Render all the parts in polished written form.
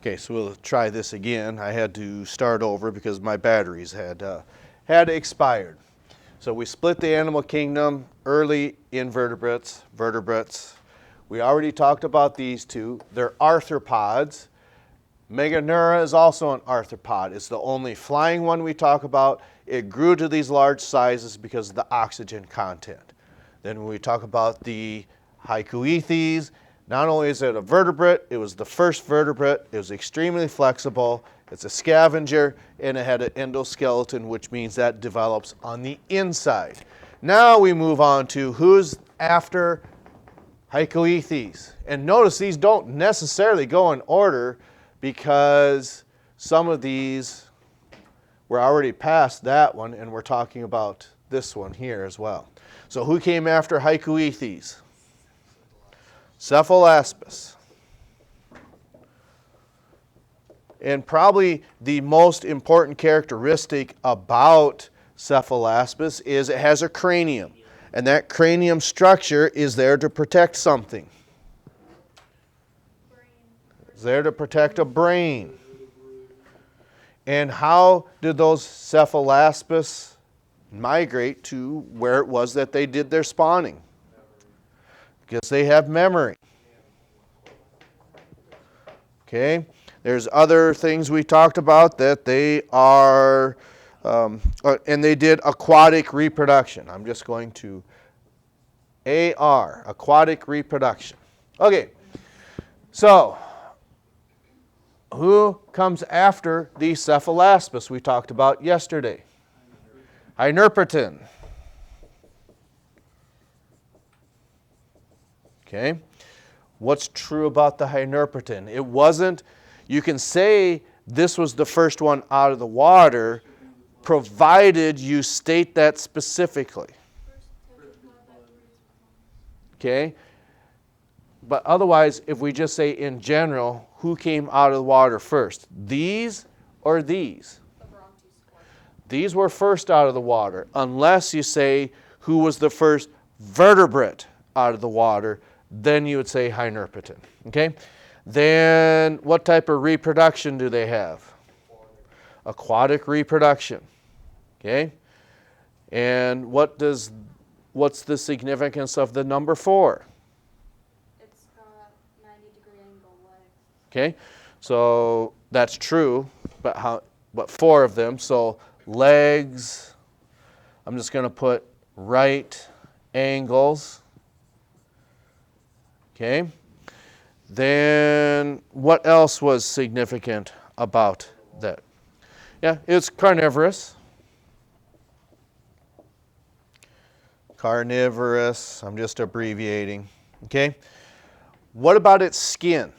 Okay, so we'll try this again. I had to start over because my batteries had expired. So we split the animal kingdom, early invertebrates, vertebrates. We already talked about these two. They're arthropods. Meganeura is also an arthropod. It's the only flying one we talk about. It grew to these large sizes because of the oxygen content. Then when we talk about the Hycoethes, not only is it a vertebrate, it was the first vertebrate. It was extremely flexible. It's a scavenger, and it had an endoskeleton, which means that develops on the inside. Now we move on to who's after Hycoethes. And notice these don't necessarily go in order because some of these we're already past that one, and we're talking about this one here as well. So who came after Hycoethes? Cephalaspis. And probably the most important characteristic about Cephalaspis is it has a cranium. And that cranium structure is there to protect something. It's there to protect a brain. And how did those Cephalaspis migrate to where it was that they did their spawning? Because they have memory. Okay, there's other things we talked about that they are, and they did aquatic reproduction. I'm just going to AR, aquatic reproduction. Okay, so who comes after the Cephalaspis we talked about yesterday? Hynerpeton. Okay, what's true about the Hynerpeton? It wasn't, you can say this was the first one out of the water, provided you state that specifically. Okay, but otherwise, if we just say in general, who came out of the water first? These or these? These were first out of the water, unless you say who was the first vertebrate out of the water, then you would say Hynerpeton. Okay? Then what type of reproduction do they have? Aquatic reproduction. Okay? And what's the significance of the number 4? It's got 90-degree angle legs. Okay? So that's true, but 4 of them. So legs, I'm just going to put right angles. Okay. Then what else was significant about that? Yeah, it's carnivorous. Carnivorous, I'm just abbreviating. Okay. What about its skin?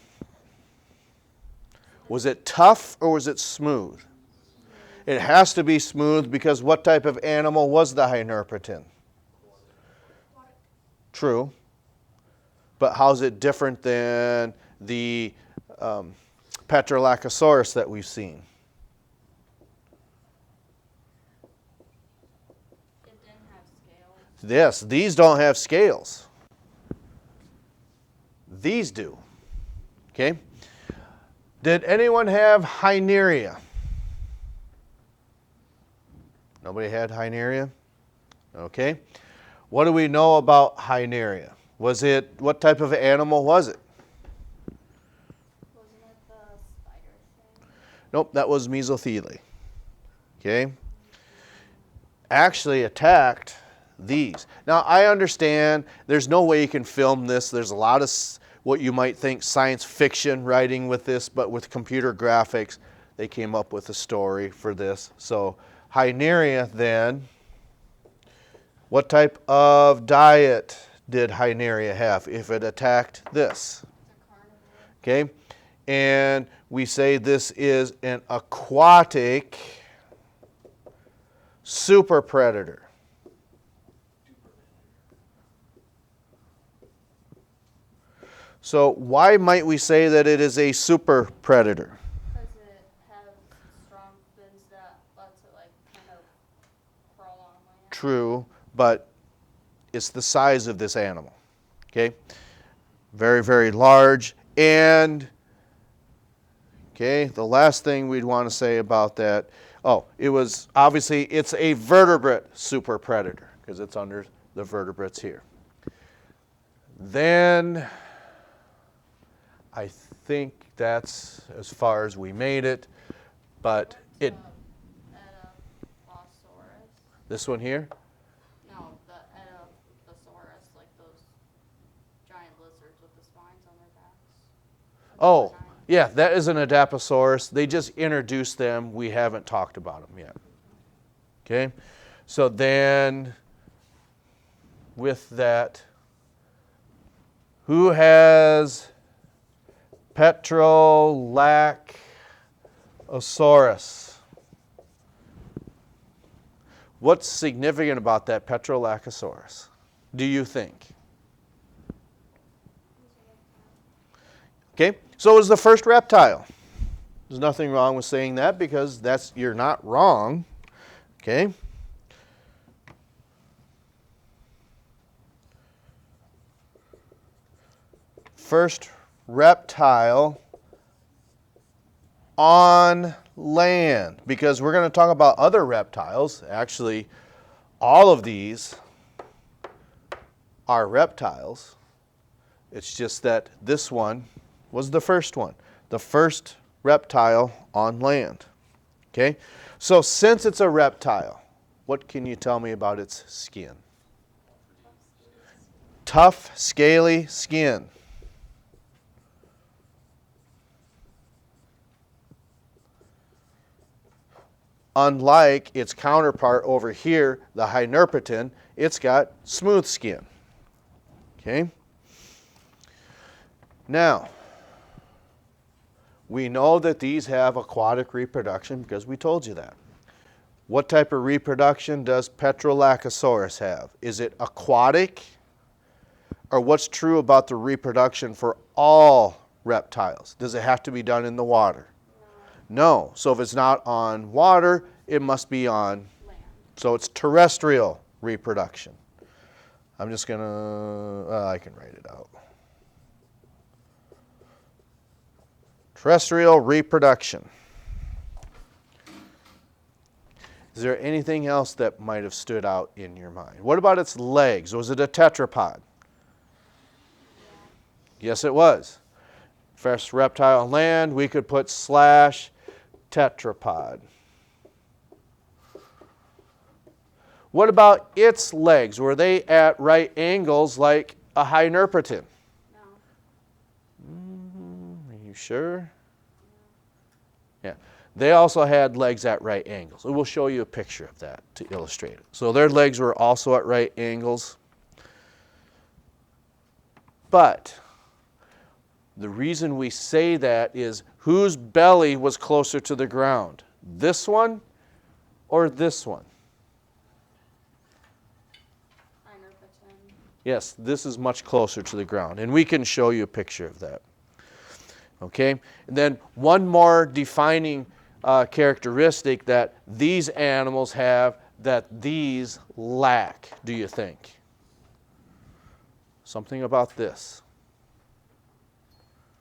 Was it tough or was it smooth? It has to be smooth because what type of animal was the Hynerpeton? True. But how's it different than the Petrolacosaurus that we've seen? It didn't have scales. Yes, these don't have scales. These do. Okay. Did anyone have Hyneria? Nobody had Hyneria? Okay. What do we know about Hyneria? What type of animal was it? Wasn't it the spider thing? Nope, that was Mesotheli. Okay. Actually attacked these. Now, I understand there's no way you can film this. There's a lot of what you might think science fiction writing with this, but with computer graphics, they came up with a story for this. So, Hyneria then, what type of diet did Hyneria have if it attacked this? It's a carnivore. Okay, and we say this is an aquatic super predator. So why might we say that it is a super predator? Because it has strong fins that lets it kind of crawl on land. True, but it's the size of this animal. Okay, very, very large, and Okay, the last thing we'd want to say about that, oh, it's a vertebrate super predator because it's under the vertebrates here. Then I think that's as far as we made it, but it. Edaphosaurus. This one here? No, the Edaphosaurus, like those giant lizards with the spines on their backs. Oh, yeah, that is an Adaposaurus. They just introduced them. We haven't talked about them yet. Okay, so then with that, who has Petrolacosaurus? What's significant about that Petrolacosaurus, do you think? Okay, so it was the first reptile. There's nothing wrong with saying that because you're not wrong. Okay. First reptile on land, because we're going to talk about other reptiles. Actually, all of these are reptiles. It's just that this one was the first one, the first reptile on land. Okay, so since it's a reptile, what can you tell me about its skin? Tough, scaly skin. Unlike its counterpart over here, the Hynerpeton, it's got smooth skin. Okay? Now, we know that these have aquatic reproduction because we told you that. What type of reproduction does Petrolacosaurus have? Is it aquatic? Or what's true about the reproduction for all reptiles? Does it have to be done in the water? No. So if it's not on water, it must be on land. So it's terrestrial reproduction. I'm just going to, I can write it out. Terrestrial reproduction. Is there anything else that might have stood out in your mind? What about its legs? Was it a tetrapod? Yes, it was. First reptile on land, we could put / tetrapod. What about its legs? Were they at right angles like a Hynerpeton? Are you sure? Yeah. They also had legs at right angles. We'll show you a picture of that to illustrate it. So their legs were also at right angles. But the reason we say that is whose belly was closer to the ground? This one or this one? Yes, this is much closer to the ground. And we can show you a picture of that. Okay? And then one more defining characteristic that these animals have that these lack, do you think? Something about this.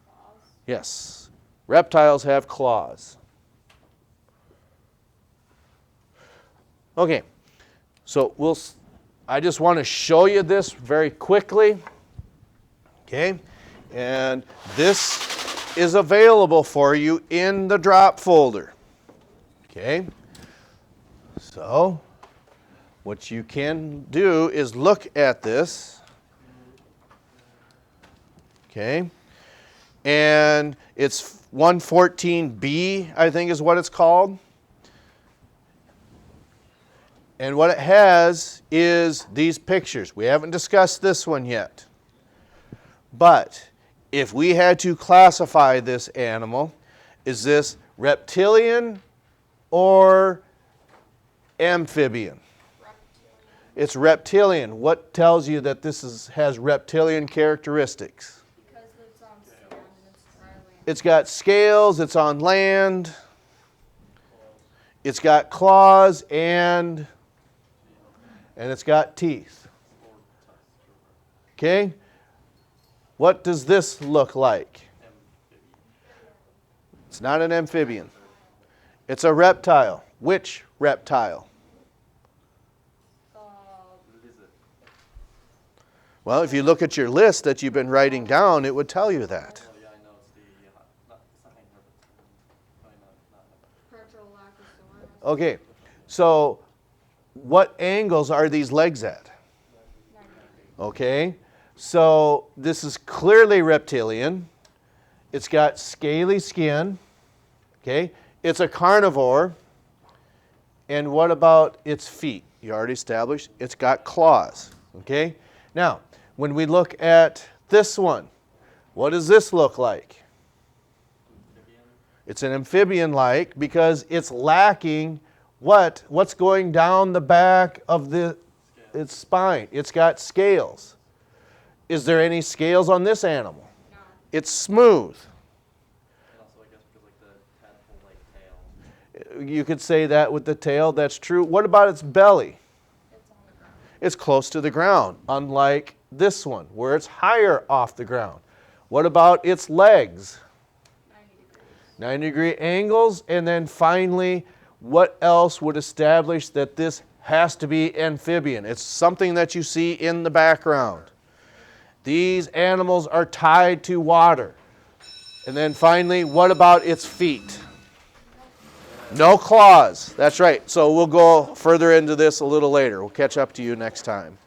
Claws. Yes. Reptiles have claws. Okay. So I just want to show you this very quickly. Okay? And this is available for you in the drop folder. Okay? So, what you can do is look at this. Okay? And it's 114B, I think is what it's called. And what it has is these pictures. We haven't discussed this one yet. But if we had to classify this animal, is this reptilian or amphibian? Reptilian. It's reptilian. What tells you that this has reptilian characteristics? Because it's on sand and it's dry land. It's got scales, it's on land, it's got claws, and it's got teeth. Okay? What does this look like? It's not an amphibian. It's a reptile. Which reptile? Well, if you look at your list that you've been writing down, it would tell you that. Okay, so what angles are these legs at? Okay, so this is clearly reptilian. It's got scaly skin. Okay, it's a carnivore. And what about its feet? You already established it's got claws. Okay, now when we look at this one, what does this look like? It's an amphibian-like because it's lacking what? What's going down the back of its spine? It's got scales. Is there any scales on this animal? No. It's smooth. And also, I guess, because like the tadpole-like tail. You could say that with the tail. That's true. What about its belly? It's on the ground. It's close to the ground, unlike this one, where it's higher off the ground. What about its legs? 90-degree angles. And then finally, what else would establish that this has to be amphibian? It's something that you see in the background. These animals are tied to water. And then finally, what about its feet? No claws. That's right. So we'll go further into this a little later. We'll catch up to you next time.